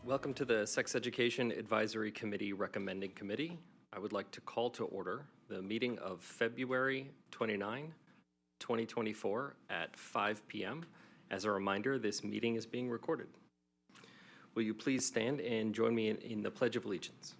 Welcome to the Sex Education Advisory Committee Recommending Committee. I would like to call to order the meeting of February 29, 2024 at 5 p.m. As a reminder, this meeting is being recorded. Will you please stand and join me in the Pledge of Allegiance?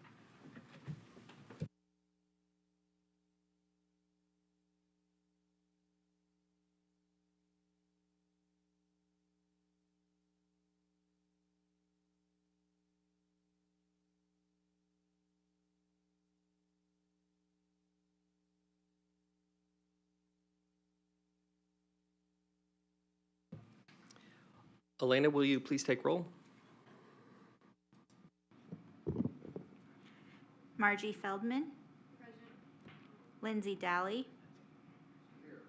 Elena, will you please take roll? Margie Feldman. Present. Lindsay Daly. Here.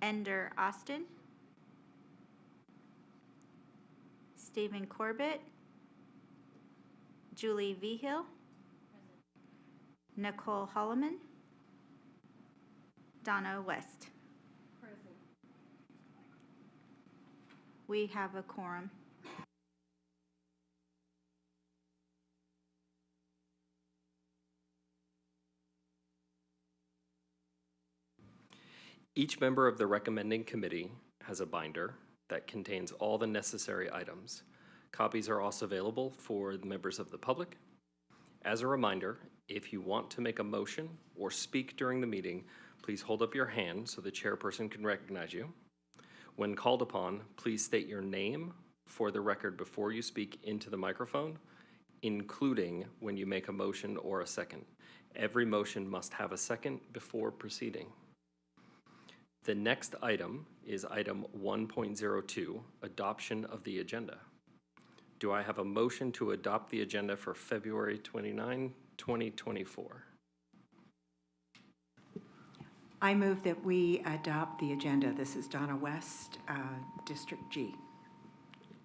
Ender Austin. Stephen Corbett. Julie Vigil. Present. Nicole Holloman. Donna West. Present. We have a quorum. Each member of the recommending committee has a binder that contains all the necessary items. Copies are also available for the members of the public. As a reminder, if you want to make a motion or speak during the meeting, please hold up your hand so the chairperson can recognize you. When called upon, please state your name for the record before you speak into the microphone, including when you make a motion or a second. Every motion must have a second before proceeding. The next item is item 1.02, adoption of the agenda. Do I have a motion to adopt the agenda for February 29, 2024? I move that we adopt the agenda. This is Donna West, District G.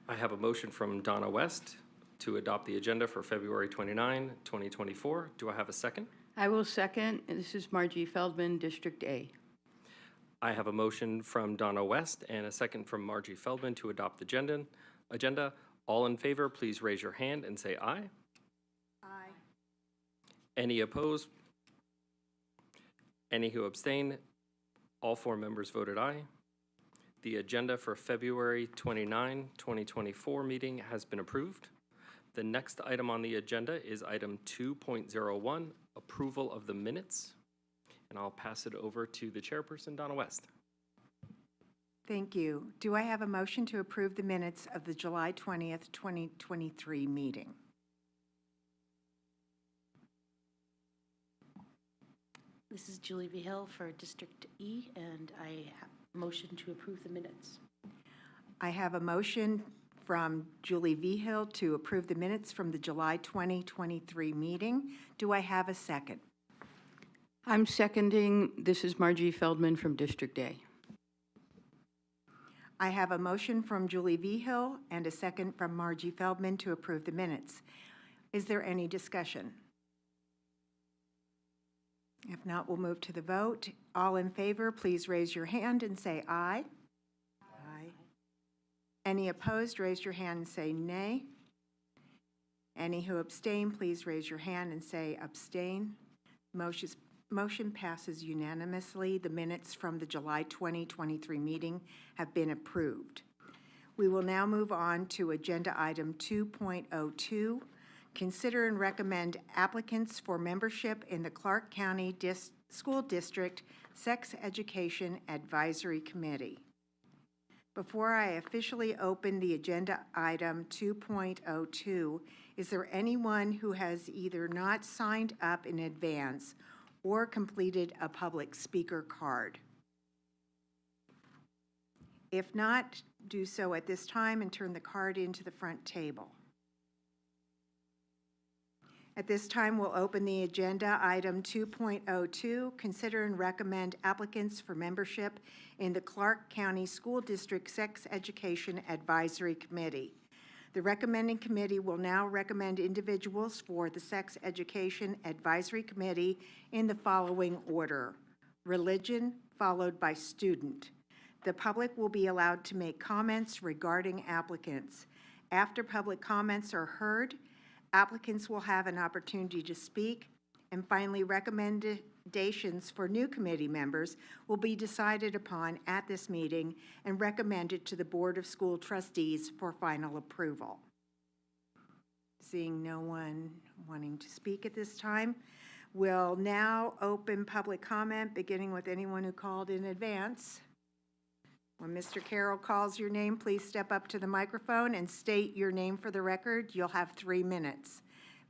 I have a motion from Donna West to adopt the agenda for February 29, 2024. Do I have a second? I will second. This is Margie Feldman, District A. I have a motion from Donna West and a second from Margie Feldman to adopt the agenda. All in favor, please raise your hand and say aye. Aye. Any opposed? Any who abstain? All four members voted aye. The agenda for February 29, 2024 meeting has been approved. The next item on the agenda is item 2.01, approval of the minutes. And I'll pass it over to the chairperson, Donna West. Thank you. Do I have a motion to approve the minutes of the July 20th, 2023 meeting? This is Julie Vigil for District E, and I motion to approve the minutes. I have a motion from Julie Vigil to approve the minutes from the July 2023 meeting. Do I have a second? I'm seconding. This is Margie Feldman from District A. I have a motion from Julie Vigil and a second from Margie Feldman to approve the minutes. Is there any discussion? If not, we'll move to the vote. All in favor, please raise your hand and say aye. Aye. Any opposed, raise your hand and say nay. Any who abstain, please raise your hand and say abstain. Motion passes unanimously. The minutes from the July 2023 meeting have been approved. We will now move on to agenda item 2.02. Consider and recommend applicants for membership in the Clark County School District Sex Education Advisory Committee. Before I officially open the agenda item 2.02, is there anyone who has either not signed up in advance or completed a public speaker card? If not, do so at this time and turn the card into the front table. At this time, we'll open the agenda item 2.02, consider and recommend applicants for membership in the Clark County School District Sex Education Advisory Committee. The recommending committee will now recommend individuals for the Sex Education Advisory Committee in the following order: religion, followed by student. The public will be allowed to make comments regarding applicants. After public comments are heard, applicants will have an opportunity to speak, and finally, recommendations for new committee members will be decided upon at this meeting and recommended to the Board of School Trustees for final approval. Seeing no one wanting to speak at this time, we'll now open public comment, beginning with anyone who called in advance. When Mr. Carroll calls your name, please step up to the microphone and state your name for the record. You'll have 3 minutes.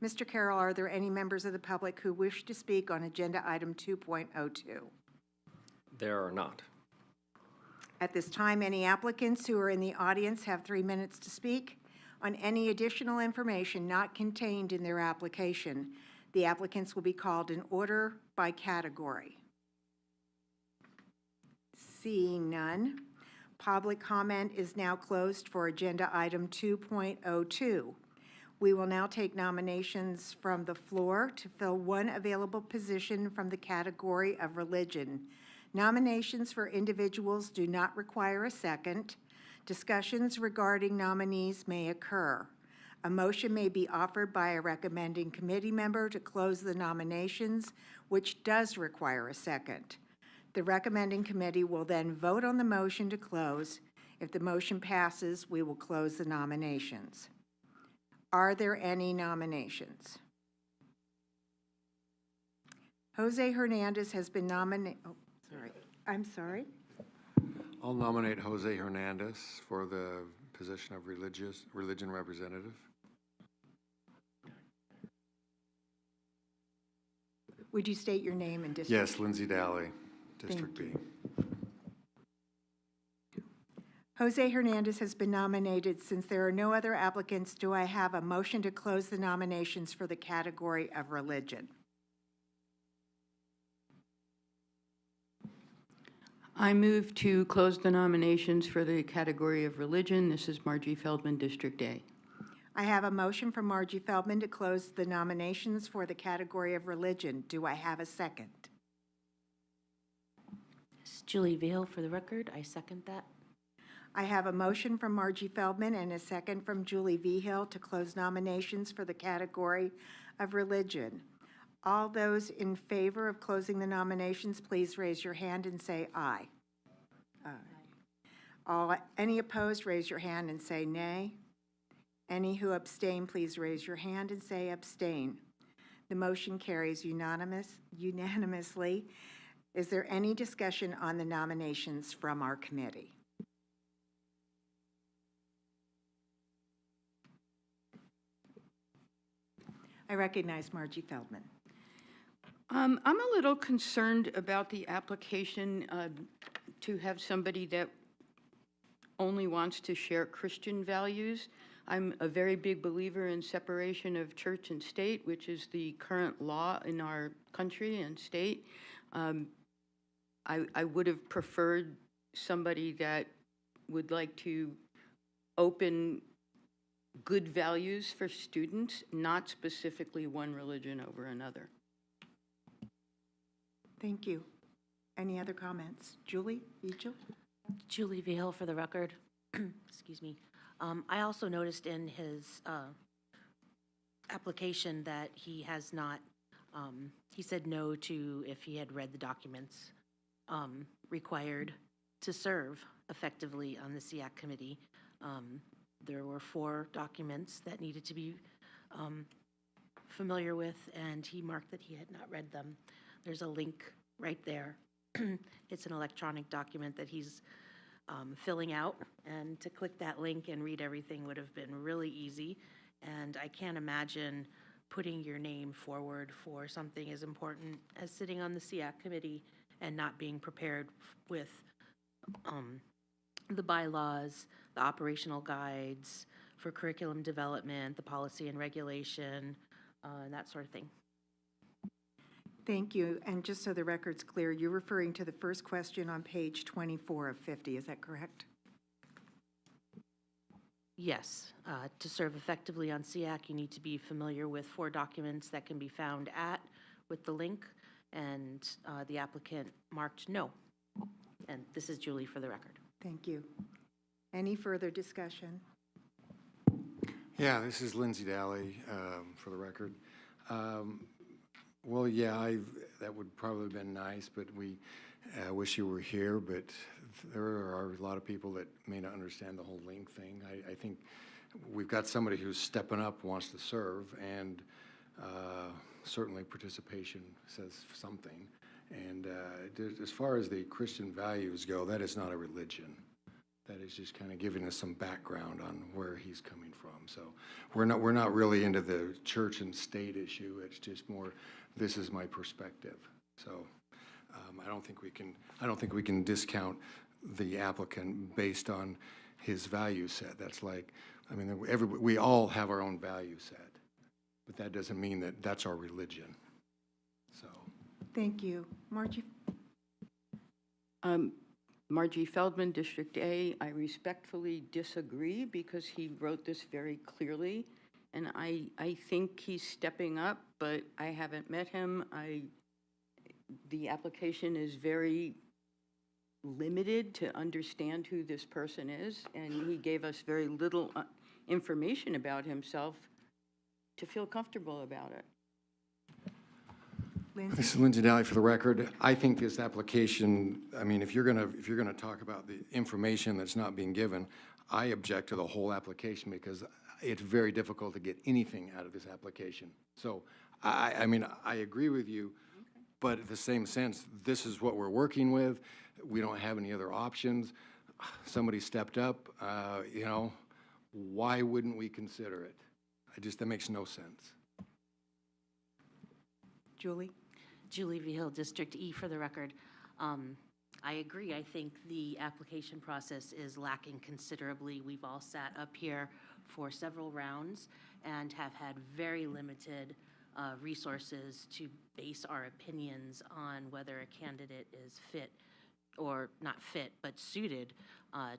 Mr. Carroll, are there any members of the public who wish to speak on agenda item 2.02? There are not. At this time, any applicants who are in the audience have 3 minutes to speak on any additional information not contained in their application. The applicants will be called in order by category. Seeing none, public comment is now closed for agenda item 2.02. We will now take nominations from the floor to fill one available position from the category of religion. Nominations for individuals do not require a second. Discussions regarding nominees may occur. A motion may be offered by a recommending committee member to close the nominations, which does require a second. The recommending committee will then vote on the motion to close. If the motion passes, we will close the nominations. Are there any nominations? Jose Hernandez has been nominated. Oh, sorry. I'm sorry. I'll nominate Jose Hernandez for the position of religion representative. Would you state your name and district? Yes, Lindsay Daly, District B. Jose Hernandez has been nominated. Since there are no other applicants, do I have a motion to close the nominations for the category of religion? I move to close the nominations for the category of religion. This is Margie Feldman, District A. I have a motion from Margie Feldman to close the nominations for the category of religion. Do I have a second? This is Julie Vihil for the record. I second that. I have a motion from Margie Feldman and a second from Julie Vihil to close nominations for the category of religion. All those in favor of closing the nominations, please raise your hand and say aye. Aye. Any opposed, raise your hand and say nay. Any who abstain, please raise your hand and say abstain. The motion carries unanimously. Is there any discussion on the nominations from our committee? I recognize Margie Feldman. I'm a little concerned about the application to have somebody that only wants to share Christian values. I'm a very big believer in separation of church and state, which is the current law in our country and state. I would have preferred somebody that would like to open good values for students, not specifically one religion over another. Thank you. Any other comments? Julie Vigil? Julie Vihil for the record. Excuse me. I also noticed in his application that he has not, he said no to if he had read the documents required to serve effectively on the SEAC committee. There were 4 documents that needed to be familiar with, and he marked that he had not read them. There's a link right there. It's an electronic document that he's filling out, and to click that link and read everything would have been really easy. And I can't imagine putting your name forward for something as important as sitting on the SEAC committee and not being prepared with the bylaws, the operational guides for curriculum development, the policy and regulation, and that sort of thing. Thank you. And just so the record's clear, you're referring to the first question on page 24 of 50, is that correct? Yes, to serve effectively on SEAC, you need to be familiar with 4 documents that can be found with the link, and the applicant marked no. And this is Julie for the record. Thank you. Any further discussion? Yeah, this is Lindsay Daly, for the record. Well, yeah, that would probably have been nice, but we wish you were here, but there are a lot of people that may not understand the whole link thing. I think we've got somebody who's stepping up, wants to serve, and certainly participation says something. And as far as the Christian values go, that is not a religion. That is just kind of giving us some background on where he's coming from. So we're not really into the church and state issue. It's just more, this is my perspective. So I don't think we can discount the applicant based on his value set. That's like, I mean, we all have our own value set, but that doesn't mean that that's our religion. So. Thank you. Margie? Margie Feldman, District A, I respectfully disagree because he wrote this very clearly, and I think he's stepping up, but I haven't met him. The application is very limited to understand who this person is, and he gave us very little information about himself to feel comfortable about it. Lindsay? This is Lindsay Daly for the record. I think this application, I mean, if you're gonna talk about the information that's not being given, I object to the whole application because it's very difficult to get anything out of this application. So, I mean, I agree with you, but at the same sense, this is what we're working with. We don't have any other options. Somebody stepped up, you know, why wouldn't we consider it? That makes no sense. Julie? Julie Vigil, District E, for the record. I agree. I think the application process is lacking considerably. We've all sat up here for several rounds and have had very limited resources to base our opinions on whether a candidate is fit or not fit, but suited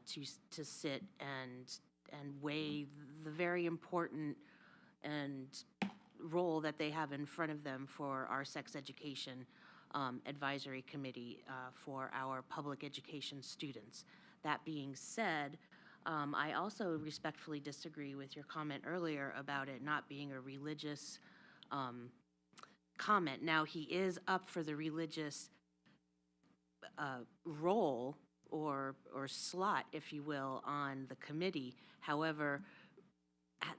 to sit and weigh the very important and role that they have in front of them for our sex education advisory committee for our public education students. That being said, I also respectfully disagree with your comment earlier about it not being a religious comment. Now, he is up for the religious role or slot, if you will, on the committee. However,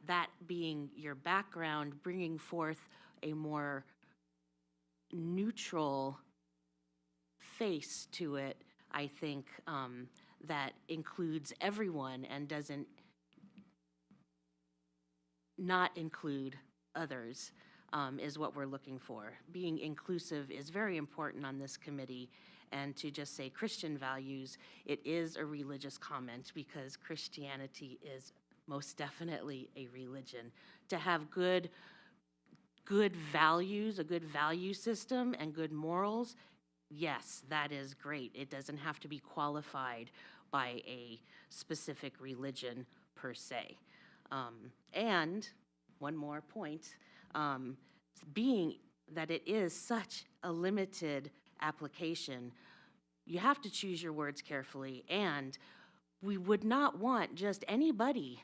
that being your background, bringing forth a more neutral face to it, I think that includes everyone and doesn't not include others is what we're looking for. Being inclusive is very important on this committee, and to just say Christian values, it is a religious comment because Christianity is most definitely a religion. To have good values, a good value system, and good morals, yes, that is great. It doesn't have to be qualified by a specific religion per se. And one more point, being that it is such a limited application, you have to choose your words carefully, and we would not want just anybody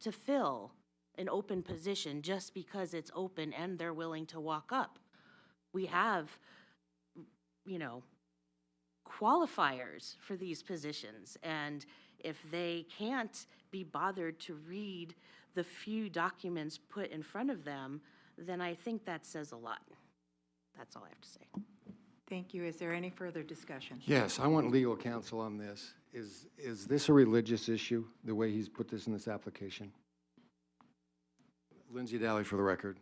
to fill an open position just because it's open and they're willing to walk up. We have, you know, qualifiers for these positions, and if they can't be bothered to read the few documents put in front of them, then I think that says a lot. That's all I have to say. Thank you. Is there any further discussion? Yes, I want legal counsel on this. Is this a religious issue, the way he's put this in this application? Lindsay Daly for the record.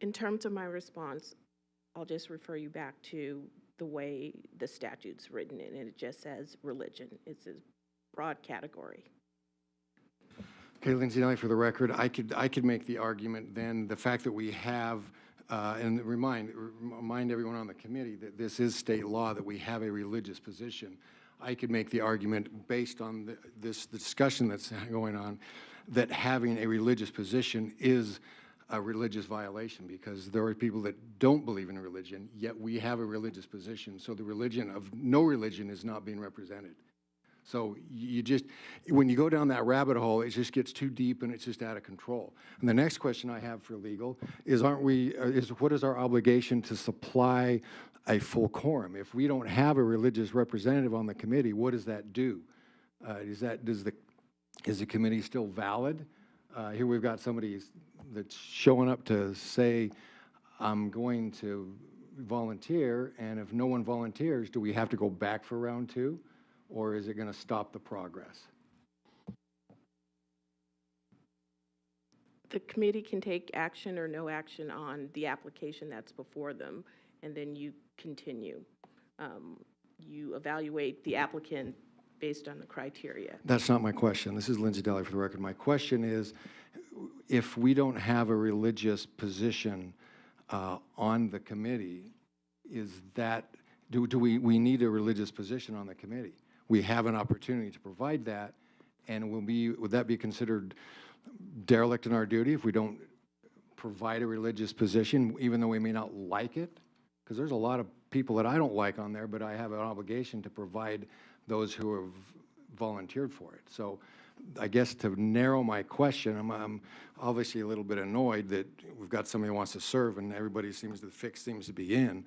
In terms of my response, I'll just refer you back to the way the statute's written, and it just says religion. It's a broad category. Okay, Lindsay Daly for the record. I could make the argument then, the fact that we have, and remind everyone on the committee that this is state law, that we have a religious position. I could make the argument based on the discussion that's going on, that having a religious position is a religious violation, because there are people that don't believe in religion, yet we have a religious position. So the religion of no religion is not being represented. So you just, when you go down that rabbit hole, it just gets too deep and it's just out of control. And the next question I have for legal is, what is our obligation to supply a full quorum? If we don't have a religious representative on the committee, what does that do? Is the committee still valid? Here we've got somebody that's showing up to say, I'm going to volunteer, and if no one volunteers, do we have to go back for round two? Or is it going to stop the progress? The committee can take action or no action on the application that's before them, and then you continue. You evaluate the applicant based on the criteria. That's not my question. This is Lindsay Daly for the record. My question is, if we don't have a religious position on the committee, is that, do we need a religious position on the committee? We have an opportunity to provide that, and would that be considered derelict in our duty if we don't provide a religious position, even though we may not like it? Because there's a lot of people that I don't like on there, but I have an obligation to provide those who have volunteered for it. So I guess to narrow my question, I'm obviously a little bit annoyed that we've got somebody who wants to serve and everybody seems to be in,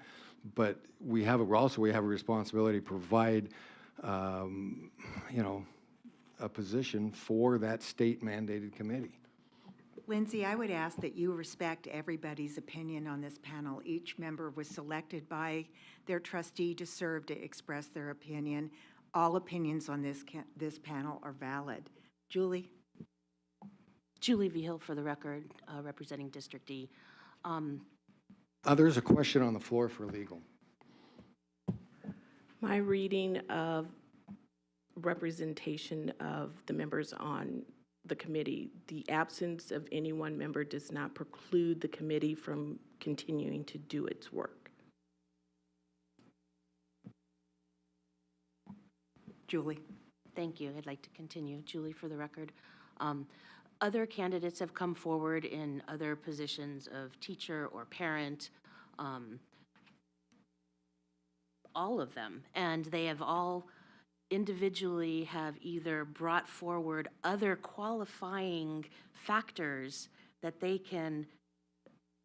but we have a responsibility to provide a position for that state-mandated committee. Lindsay, I would ask that you respect everybody's opinion on this panel. Each member was selected by their trustee to serve to express their opinion. All opinions on this panel are valid. Julie? Julie V. Hill for the record, representing District E. There's a question on the floor for legal. My reading of representation of the members on the committee, the absence of any one member does not preclude the committee from continuing to do its work. Julie? Thank you. I'd like to continue. Julie for the record. Other candidates have come forward in other positions of teacher or parent, all of them, and they have all individually have either brought forward other qualifying factors that they can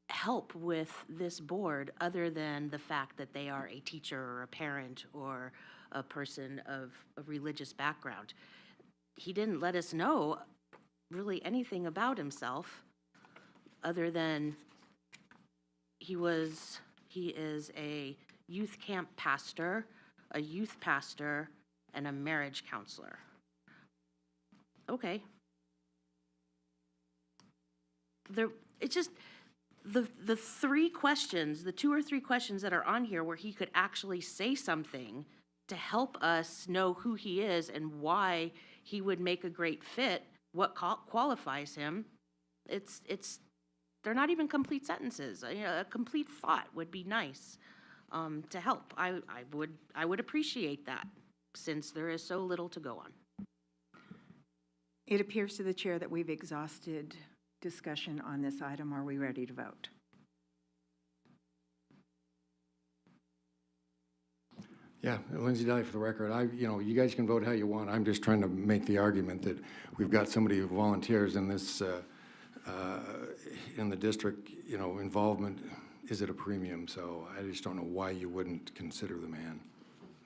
help with this board other than the fact that they are a teacher or a parent or a person of a religious background. He didn't let us know really anything about himself other than he is a youth camp pastor, a youth pastor, and a marriage counselor. Okay. It's just the three questions, the two or three questions that are on here where he could actually say something to help us know who he is and why he would make a great fit, what qualifies him. They're not even complete sentences. A complete thought would be nice to help. I would appreciate that, since there is so little to go on. It appears to the chair that we've exhausted discussion on this item. Are we ready to vote? Yeah, Lindsay Daly for the record. You guys can vote how you want. I'm just trying to make the argument that we've got somebody who volunteers in this, in the district, involvement is at a premium. So I just don't know why you wouldn't consider the man.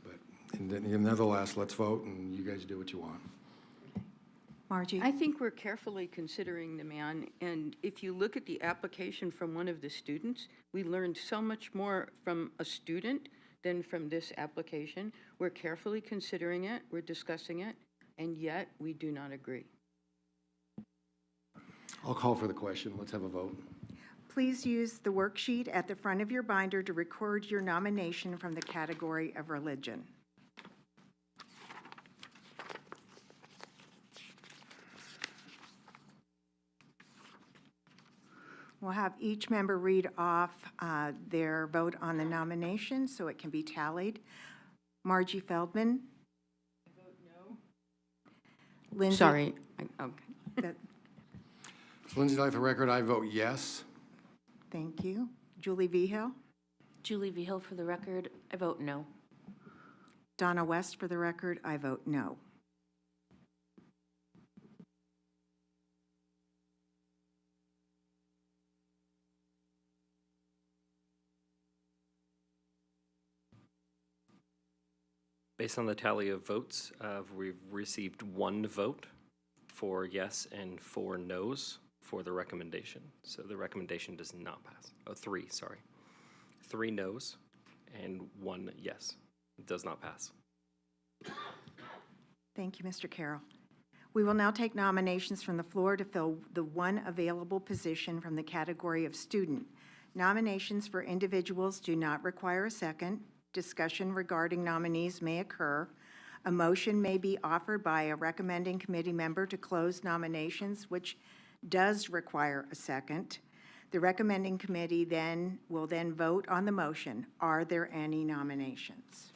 But nevertheless, let's vote and you guys do what you want. Margie? I think we're carefully considering the man, and if you look at the application from one of the students, we learned so much more from a student than from this application. We're carefully considering it, we're discussing it, and yet we do not agree. I'll call for the question. Let's have a vote. Please use the worksheet at the front of your binder to record your nomination from the category of religion. We'll have each member read off their vote on the nomination so it can be tallied. Margie Feldman? I vote no. Lindsay? Sorry. Okay. Lindsay Daly, for the record, I vote yes. Thank you. Julie Vigil? Julie Vigil, for the record, I vote no. Donna West, for the record, I vote no. Based on the tally of votes, we've received 1 vote for yes and 4 noes for the recommendation. So the recommendation does not pass. Oh, 3, sorry. 3 noes and 1 yes. It does not pass. Thank you, Mr. Carroll. We will now take nominations from the floor to fill the one available position from the category of student. Nominations for individuals do not require a second. Discussion regarding nominees may occur. A motion may be offered by a recommending committee member to close nominations, which does require a second. The recommending committee will then vote on the motion. Are there any nominations?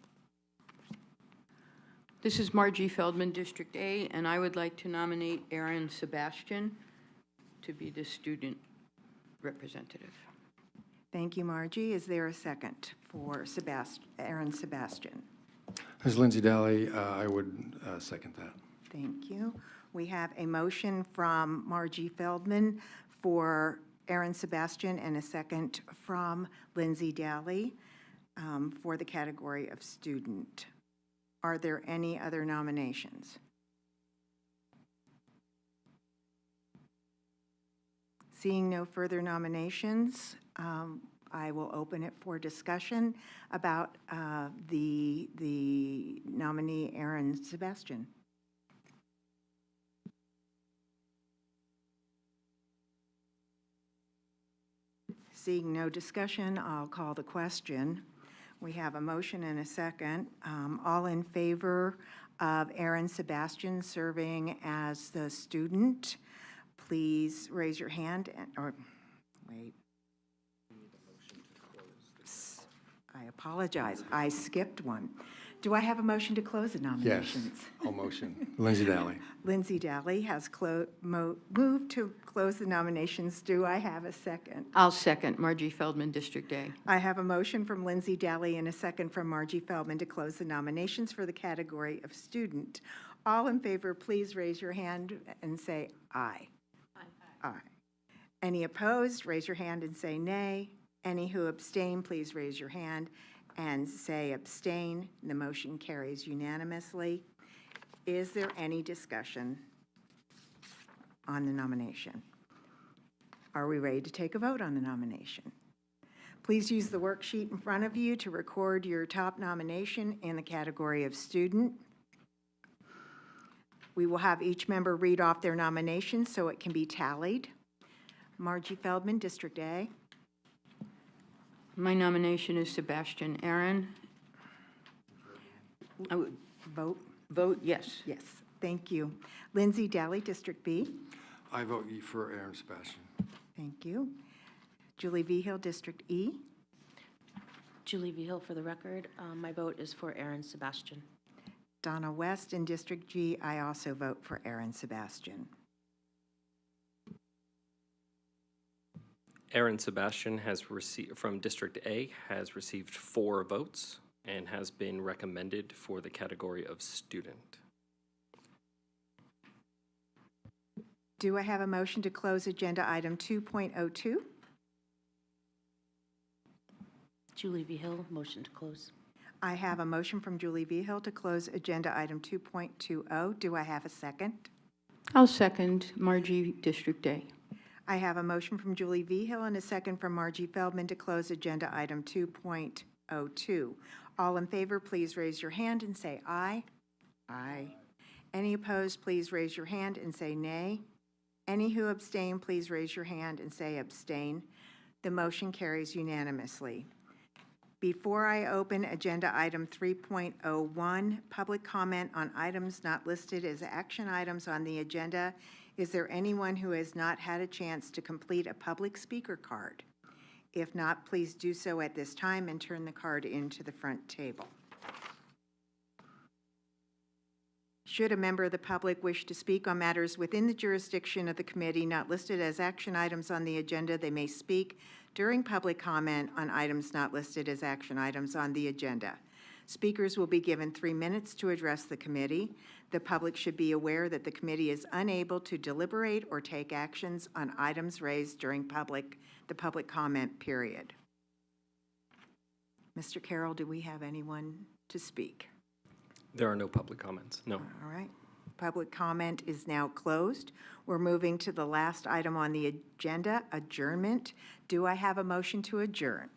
This is Margie Feldman, District A, and I would like to nominate Aaron Sebastian to be the student representative. Thank you, Margie. Is there a second for Aaron Sebastian? As Lindsay Daly, I would second that. Thank you. We have a motion from Margie Feldman for Aaron Sebastian and a second from Lindsay Daly for the category of student. Are there any other nominations? Seeing no further nominations, I will open it for discussion about the nominee, Aaron Sebastian. Seeing no discussion, I'll call the question. We have a motion and a second. All in favor of Aaron Sebastian serving as the student, please raise your hand, or wait. I apologize, I skipped one. Do I have a motion to close the Yes, nominations? I'll motion. Lindsay Daly. Lindsay Daly has moved to close the nominations. Do I have a second? I'll second Margie Feldman, District A. I have a motion from Lindsay Daly and a second from Margie Feldman to close the nominations for the category of student. All in favor, please raise your hand and say aye. Aye. Aye. Any opposed, raise your hand and say nay. Any who abstain, please raise your hand and say abstain. The motion carries unanimously. Is there any discussion on the nomination? Are we ready to take a vote on the nomination? Please use the worksheet in front of you to record your top nomination in the category of student. We will have each member read off their nomination so it can be tallied. Margie Feldman, District A. My nomination is Sebastian Aaron. I would Vote? vote yes. Yes, thank you. Lindsay Daly, District B. I vote for Aaron Sebastian. Thank you. Julie Vigil, District E. Julie Vigil, for the record, my vote is for Aaron Sebastian. Donna West in District G. I also vote for Aaron Sebastian. Aaron Sebastian has received, from District A, has received 4 votes and has been recommended for the category of student. Do I have a motion to close agenda item 2.02? Julie Vigil, motion to close. I have a motion from Julie Vigil to close agenda item 2.20. Do I have a second? I'll second Margie, District A. I have a motion from Julie Vigil and a second from Margie Feldman to close agenda item 2.02. All in favor, please raise your hand and say aye. Aye. Any opposed, please raise your hand and say nay. Any who abstain, please raise your hand and say abstain. The motion carries unanimously. Before I open agenda item 3.01, public comment on items not listed as action items on the agenda, is there anyone who has not had a chance to complete a public speaker card? If not, please do so at this time and turn the card into the front table. Should a member of the public wish to speak on matters within the jurisdiction of the committee not listed as action items on the agenda, they may speak during public comment on items not listed as action items on the agenda. Speakers will be given 3 minutes to address the committee. The public should be aware that the committee is unable to deliberate or take actions on items raised during the public comment period. Mr. Carroll, do we have anyone to speak? There are no public comments, no. All right. Public comment is now closed. We're moving to the last item on the agenda, adjournment. Do I have a motion to adjourn?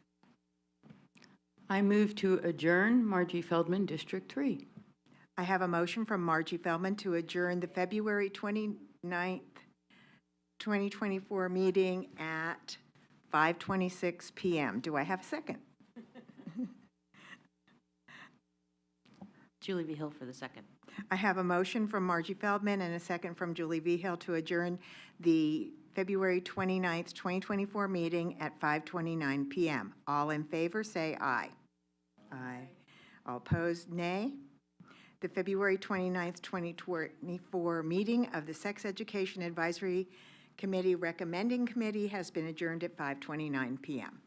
I move to adjourn Margie Feldman, District 3. I have a motion from Margie Feldman to adjourn the February 29th, 2024 meeting at 5:26 PM. Do I have a second? Julie V. Hill for the second. I have a motion from Margie Feldman and a second from Julie Vigil to adjourn the February 29th, 2024 meeting at 5:29 PM. All in favor, say aye. Aye. All opposed, nay. The February 29th, 2024 meeting of the Sex Education Advisory Committee recommending committee has been adjourned at 5:29 PM.